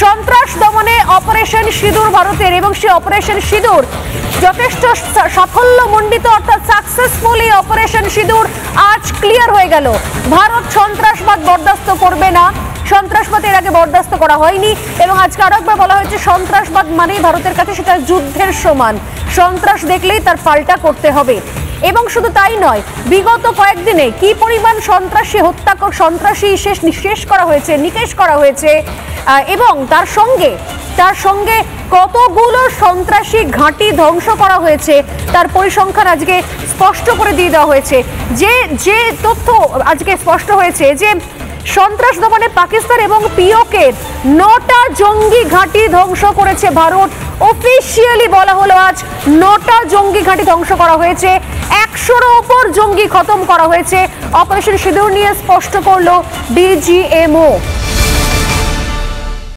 সন্ত্রাস দমনে অপারেশন সিঁদুর ভারতের, এবং সেই অপারেশন সিঁদুর যথেষ্ট সাফল্যমণ্ডিত, অর্থাৎ সাকসেসফুলি অপারেশন সিঁদুর আজ ক্লিয়ার হয়ে গেল। ভারত সন্ত্রাসবাদ বরদাস্ত করবে না, সন্ত্রাসবাদ এর আগে বরদাস্ত করা হয়নি, এবং আজকে আরো একবার বলা হয়েছে সন্ত্রাসবাদ মানেই ভারতের কাছে সেটা যুদ্ধের সমান, সন্ত্রাস দেখলেই তার পাল্টা করতে হবে। এবং শুধু তাই নয়, বিগত কয়েকদিনে কি পরিমাণ সন্ত্রাসী শেষ করা হয়েছে, নিকেশ করা হয়েছে, এবং তার সঙ্গে কতগুলো সন্ত্রাসী ঘাঁটি ধ্বংস করা হয়েছে তার পরিসংখ্যান আজকে স্পষ্ট করে দিয়ে দেওয়া হয়েছে। যে তথ্য আজকে স্পষ্ট হয়েছে যে সন্ত্রাস দমনে পাকিস্তান এবং পিওকের 9টা জঙ্গি ঘাঁটি ধ্বংস করেছে ভারত। অফিসিয়ালি বলা হলো আজ 9টা জঙ্গি ঘাঁটি ধ্বংস করা হয়েছে, 100-এর ওপর জঙ্গি খতম করা হয়েছে। অপারেশন সিঁদুর নিয়ে স্পষ্ট করলো ডিজিএমও।